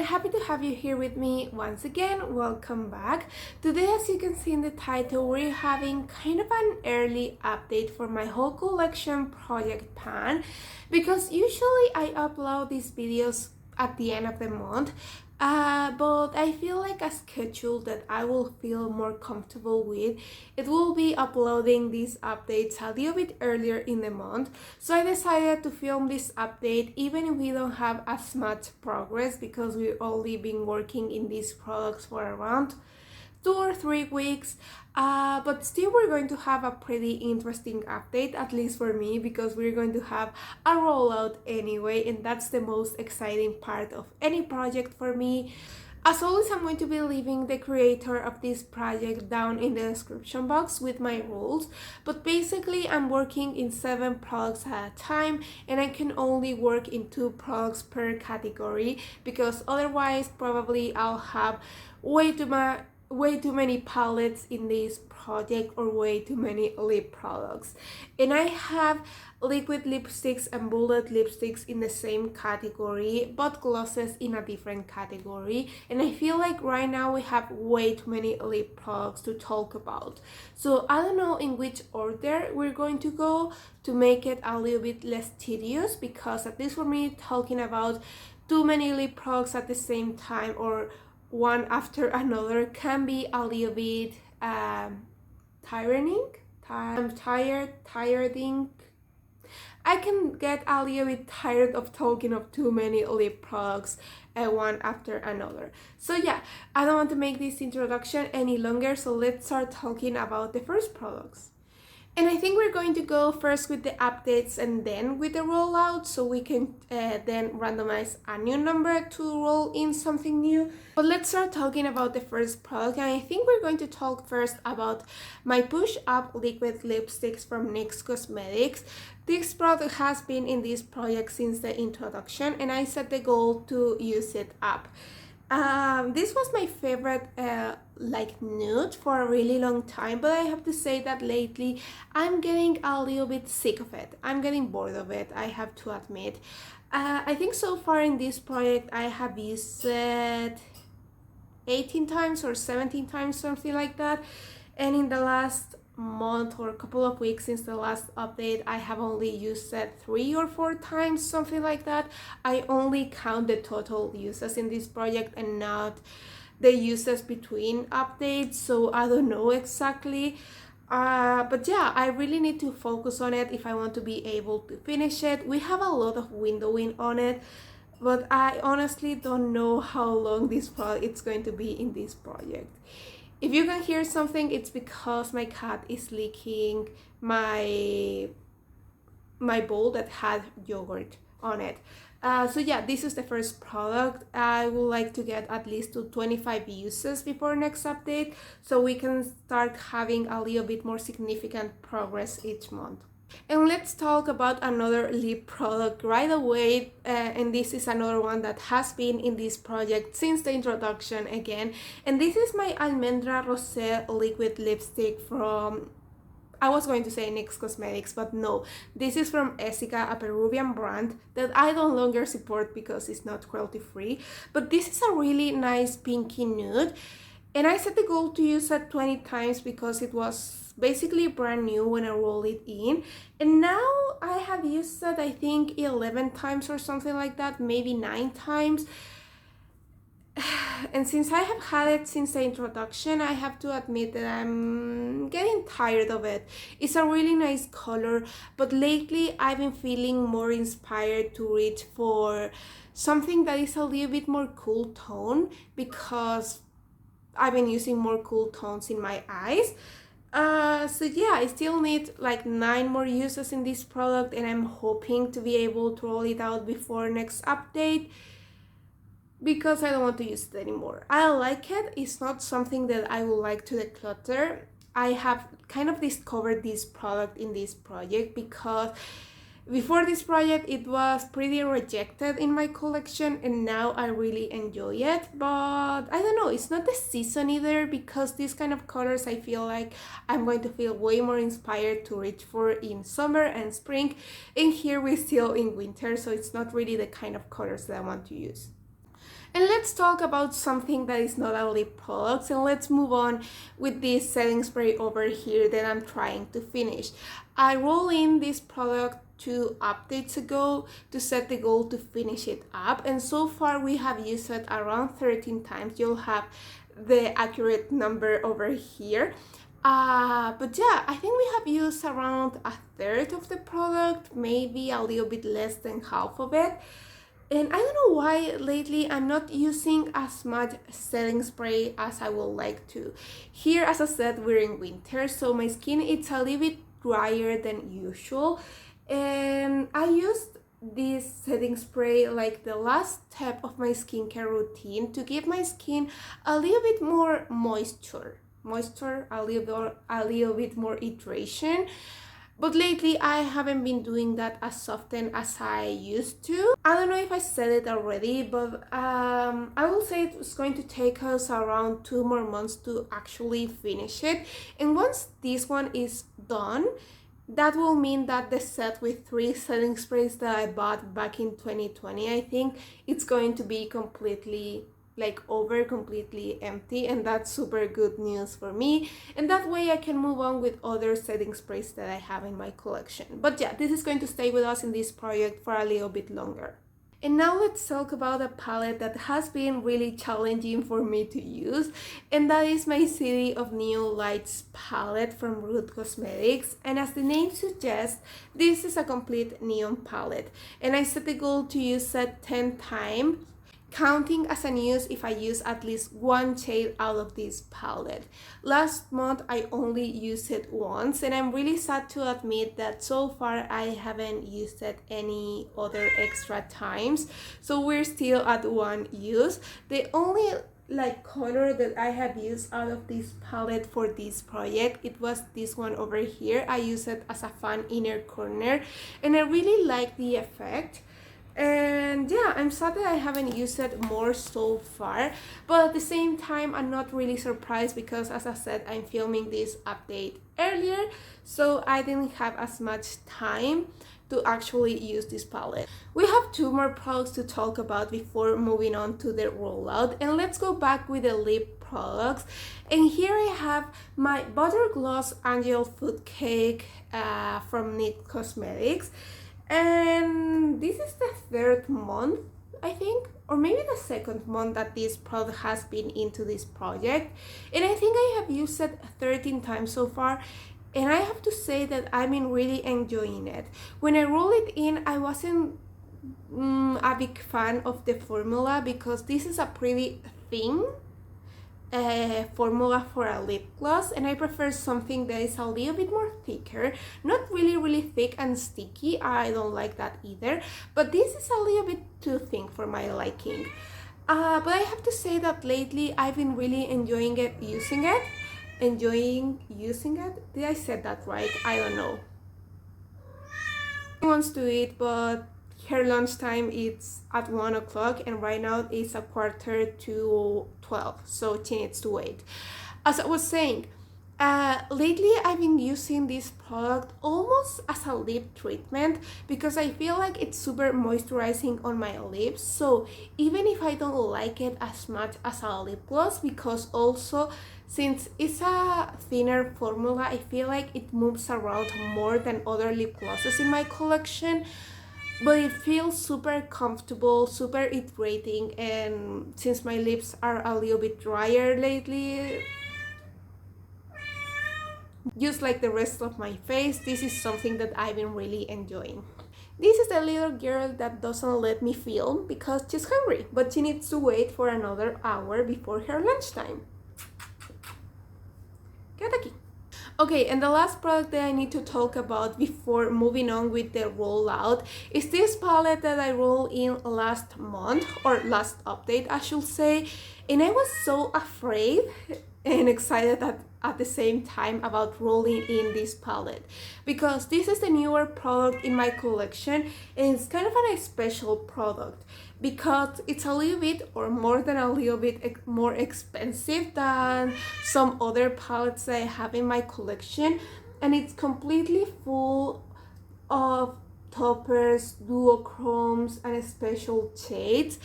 happy to have you here with me once again. Welcome back. Today, as you can see in the title, we're having kind of an early update for my whole collection project pan, because usually I upload these videos at the end of the month, but I feel like a schedule that I will feel more comfortable with, it will be uploading these updates a little bit earlier in the month. So I decided to film this update even if we don't have as much progress, because we've only been working in these products for around 2 or 3 weeks, but still we're going to have a pretty interesting update, at least for me, because we're going to have a rollout anyway, and that's the most exciting part of any project for me. As always, I'm going to be leaving the creator of this project down in the description box with my rules, but basically I'm working in 7 products at a time, and I can only work in 2 products per category, because otherwise probably I'll have way too many palettes in this project, or way too many lip products. And I have liquid lipsticks and bullet lipsticks in the same category, but glosses in a different category, and I feel like right now we have way too many lip products to talk about. So I don't know in which order we're going to go to make it a little bit less tedious, because at least for me, talking about too many lip products at the same time, or one after another, can be a little bit tiring. I can get a little bit tired of talking of too many lip products one after another. So yeah, I don't want to make this introduction any longer, so let's start talking about the first products. And I think we're going to go first with the updates and then with the rollout, so we can then randomize a new number to roll in something new. But let's start talking about the first product, and I think we're going to talk first about my Push Up liquid lipsticks from NYX Cosmetics. This product has been in this project since the introduction, and I set the goal to use it up. This was my favorite like nude for a really long time, but I have to say that lately I'm getting a little bit sick of it. I'm getting bored of it, I have to admit. I think so far in this project I have used it 18 times or 17 times, something like that, and in the last month or a couple of weeks since the last update, I have only used it 3 or 4 times, something like that. I only count the total uses in this project and not the uses between updates, so I don't know exactly. But yeah, I really need to focus on it if I want to be able to finish it. We have a lot of windowing on it, but I honestly don't know how long this product it's going to be in this project. If you can hear something, it's because my cat is licking my bowl that had yogurt on it. So yeah, this is the first product. I would like to get at least to 25 uses before next update, so we can start having a little bit more significant progress each month. And let's talk about another lip product right away, and this is another one that has been in this project since the introduction again, and this is my Almendra Rosé liquid lipstick from, I was going to say NYX Cosmetics, but no, this is from Essica, a Peruvian brand that I no longer support because it's not cruelty free, but this is a really nice pinky nude, and I set the goal to use it 20 times because it was basically brand new when I rolled it in, and now I have used it I think 11 times or something like that, maybe 9 times. And since I have had it since the introduction, I have to admit that I'm getting tired of it. It's a really nice color, but lately I've been feeling more inspired to reach for something that is a little bit more cool tone, because I've been using more cool tones in my eyes. So yeah, I still need like 9 more uses in this product, and I'm hoping to be able to roll it out before next update, because I don't want to use it anymore. I like it, it's not something that I would like to declutter. I have kind of discovered this product in this project, because before this project it was pretty rejected in my collection, and now I really enjoy it. But I don't know, it's not the season either, because these kind of colors I feel like I'm going to feel way more inspired to reach for in summer and spring, and here we're still in winter, so it's not really the kind of colors that I want to use. And let's talk about something that is not a lip product, and let's move on with this setting spray over here that I'm trying to finish. I roll in this product 2 updates ago to set the goal to finish it up, and so far we have used it around 13 times. You'll have the accurate number over here. But yeah, I think we have used around a third of the product, maybe a little bit less than half of it. And I don't know why lately I'm not using as much setting spray as I would like to. Here, as I said, we're in winter, so my skin it's a little bit drier than usual. And I used this setting spray like the last step of my skincare routine to give my skin a little bit more moisture, a little bit more hydration. But lately I haven't been doing that as often as I used to. I don't know if I said it already, but I will say it's going to take us around 2 more months to actually finish it. And once this one is done, that will mean that the set with 3 setting sprays that I bought back in 2020, I think it's going to be completely completely empty, and that's super good news for me, and that way I can move on with other setting sprays that I have in my collection. But yeah, this is going to stay with us in this project for a little bit longer. And now let's talk about a palette that has been really challenging for me to use, and that is my City of Neon Lights palette from Root Cosmetics. And as the name suggests, this is a complete neon palette, and I set the goal to use it 10 times, counting as unused if I use at least one shade out of this palette. Last month I only used it once, and I'm really sad to admit that so far I haven't used it any other extra times, so we're still at one use. The only color that I have used out of this palette for this project, it was this one over here. I use it as a fun inner corner, and I really like the effect. And yeah, I'm sad that I haven't used it more so far, but at the same time I'm not really surprised because, as I said, I'm filming this update earlier, so I didn't have as much time to actually use this palette. We have 2 more products to talk about before moving on to the rollout, and let's go back with the lip products. And here I have my Butter Gloss Angel Food Cake from Knit Cosmetics. And this is the 3rd month, I think, or maybe the 2nd month that this product has been into this project, and I think I have used it 13 times so far, and I have to say that I've been really enjoying it. When I roll it in, I wasn't a big fan of the formula because this is a pretty thin formula for a lip gloss, and I prefer something that is a little bit more thicker, not really thick and sticky. I don't like that either, but this is a little bit too thin for my liking. But I have to say that lately I've been really enjoying using it. Did I say that right? I don't know. She wants to eat, but her lunchtime is at 1 o'clock, and right now it's a quarter to 12, so she needs to wait. As I was saying, lately I've been using this product almost as a lip treatment because I feel like it's super moisturizing on my lips. So even if I don't like it as much as a lip gloss, because also since it's a thinner formula, I feel like it moves around more than other lip glosses in my collection, but it feels super comfortable, super hydrating, and since my lips are a little bit drier lately, just like the rest of my face, this is something that I've been really enjoying. This is the little girl that doesn't let me film because she's hungry, but she needs to wait for another hour before her lunchtime. Get aquí. Okay, and the last product that I need to talk about before moving on with the rollout is this palette that I rolled in last month, or last update I should say, and I was so afraid and excited at the same time about rolling in this palette because this is the newer product in my collection, and it's kind of a special product because it's a little bit, or more than a little bit, more expensive than some other palettes that I have in my collection, and it's completely full of toppers, duochromes, and special shades.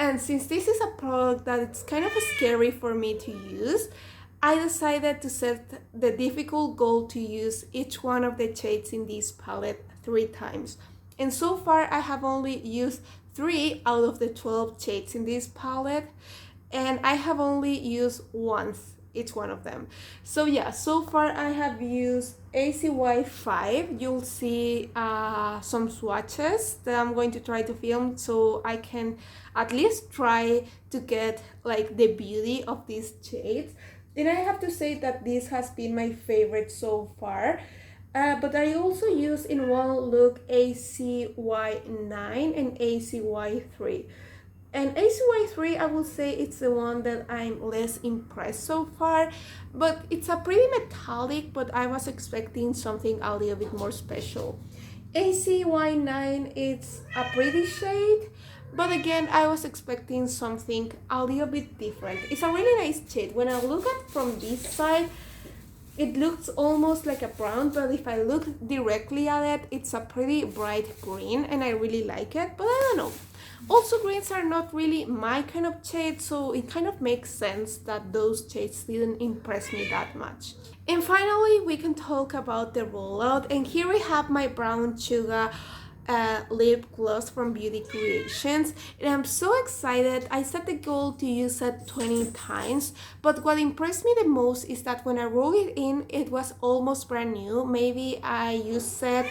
And since this is a product that it's kind of scary for me to use, I decided to set the difficult goal to use each one of the shades in this palette 3 times. And so far I have only used 3 out of the 12 shades in this palette, and I have only used once each one of them. So yeah, so far I have used ACY 5. You'll see some swatches that I'm going to try to film so I can at least try to get like the beauty of these shades. And I have to say that this has been my favorite so far. But I also use in one look ACY 9 and ACY 3. And ACY 3, I will say it's the one that I'm less impressed so far, but it's a pretty metallic, but I was expecting something a little bit more special. ACY 9, it's a pretty shade, but again, I was expecting something a little bit different. It's a really nice shade. When I look at from this side, it looks almost like a brown, but if I look directly at it, it's a pretty bright green, and I really like it, but I don't know. Also, greens are not really my kind of shade, so it kind of makes sense that those shades didn't impress me that much. And finally, we can talk about the rollout, and here we have my brown sugar lip gloss from Beauty Creations, and I'm so excited. I set the goal to use it 20 times, but what impressed me the most is that when I rolled it in, it was almost brand new. Maybe I used it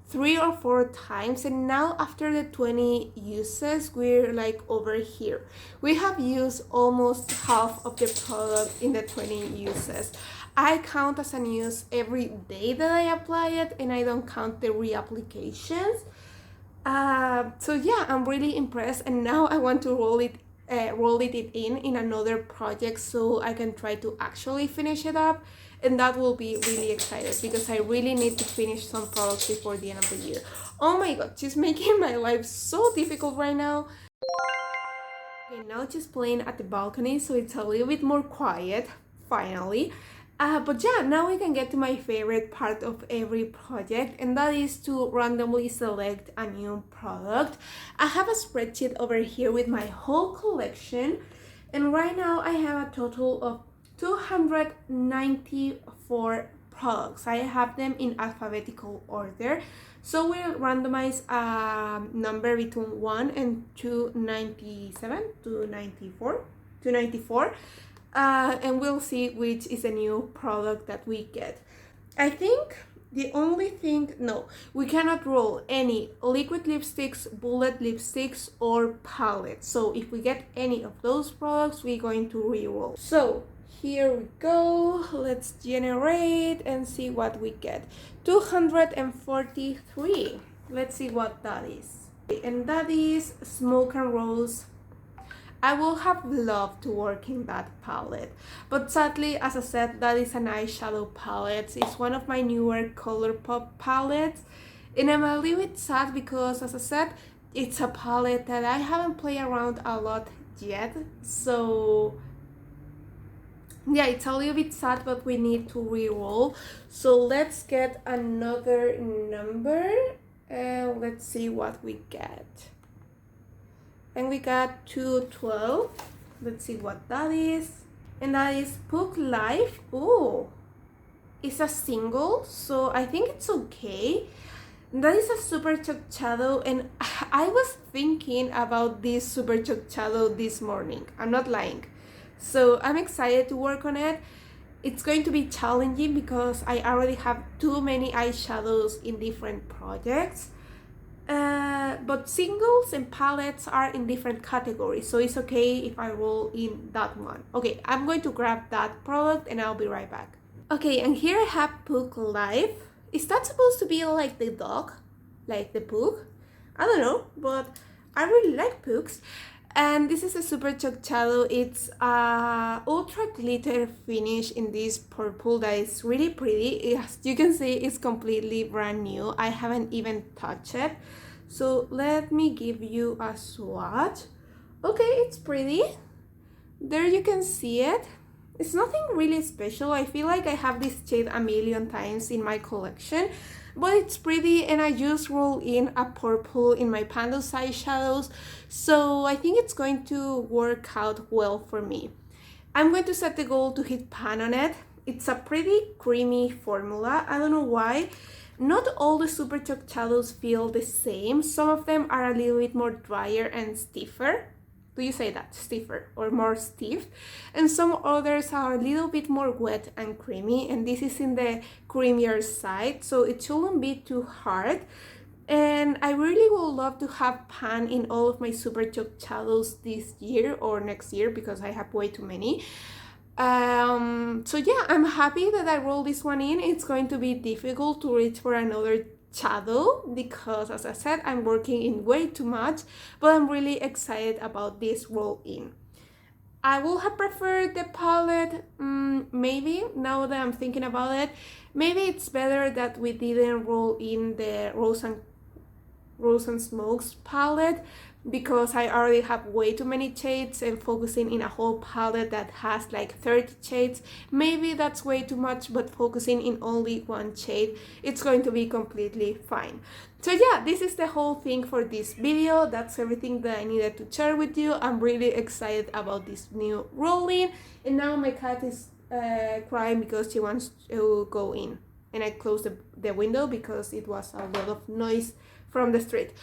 3 or 4 times, and now after the 20 uses, we're like over here. We have used almost half of the product in the 20 uses. I count as an use every day that I apply it, and I don't count the reapplications. So yeah, I'm really impressed, and now I want to roll it in another project so I can try to actually finish it up, and that will be really excited because I really need to finish some products before the end of the year. Oh my god, she's making my life so difficult right now. Okay, now just playing at the balcony so it's a little bit more quiet, finally. But yeah, now we can get to my favorite part of every project, and that is to randomly select a new product. I have a spreadsheet over here with my whole collection, and right now I have a total of 294 products. I have them in alphabetical order. So we'll randomize a number between 1 and 297, 294. And we'll see which is a new product that we get. I think the only thing, no, we cannot roll any liquid lipsticks, bullet lipsticks, or palettes. So if we get any of those products, we're going to re-roll. So here we go, let's generate and see what we get. 243. Let's see what that is. And that is Smoke and Rose. I would have loved to work in that palette, but sadly, as I said, that is an eyeshadow palette. It's one of my newer ColourPop palettes, and I'm a little bit sad because, as I said, it's a palette that I haven't played around a lot yet. So yeah, it's a little bit sad, but we need to re-roll. So let's get another number and let's see what we get. And we got 212. Let's see what that is. And that is Book Life. Oh, it's a single, so I think it's okay. That is a super chalk shadow, and I was thinking about this super chalk shadow this morning. I'm not lying. So I'm excited to work on it. It's going to be challenging because I already have too many eyeshadows in different projects. But singles and palettes are in different categories, so it's okay if I roll in that one. Okay, I'm going to grab that product and I'll be right back. Okay, and here I have Book Life. Is that supposed to be like the dog? Like the book? I don't know, but I really like books. And this is a super chalk shadow. It's a ultra glitter finish in this purple that is really pretty. As you can see, it's completely brand new. I haven't even touched it. So let me give you a swatch. Okay, it's pretty. There you can see it. It's nothing really special. I feel like I have this shade a million times in my collection. but it's pretty, and I just roll in a purple in my Panda Size shadows, so I think it's going to work out well for me. I'm going to set the goal to hit pan on it. It's a pretty creamy formula. I don't know why. Not all the Super Chalk shadows feel the same. Some of them are a little bit more drier and stiffer. Do you say that? Stiffer or more stiff? And some others are a little bit more wet and creamy, and this is in the creamier side, so it shouldn't be too hard. And I really would love to have pan in all of my Super Chalk shadows this year or next year because I have way too many. So yeah, I'm happy that I rolled this one in. It's going to be difficult to reach for another shadow because, as I said, I'm working in way too much, but I'm really excited about this roll in. I would have preferred the palette, maybe, now that I'm thinking about it. Maybe it's better that we didn't roll in the Rose and Smokes palette because I already have way too many shades, and focusing in a whole palette that has like 30 shades, maybe that's way too much, but focusing in only one shade, it's going to be completely fine. So yeah, this is the whole thing for this video. That's everything that I needed to share with you. I'm really excited about this new rolling, and now my cat is crying because she wants to go in, and I closed the window because it was a lot of noise from the street.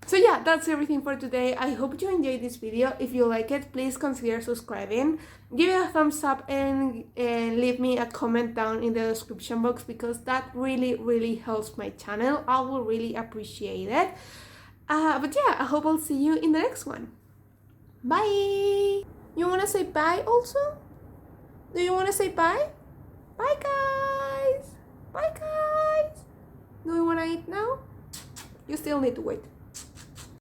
So yeah, that's everything for today. I hope you enjoyed this video. If you like it, please consider subscribing, give it a thumbs up, and leave me a comment down in the description box because that really helps my channel. I will really appreciate it. But yeah, I hope I'll see you in the next one. Bye. You want to say bye also? Do you want to say bye? Bye guys. Bye guys. Do you want to eat now? You still need to wait.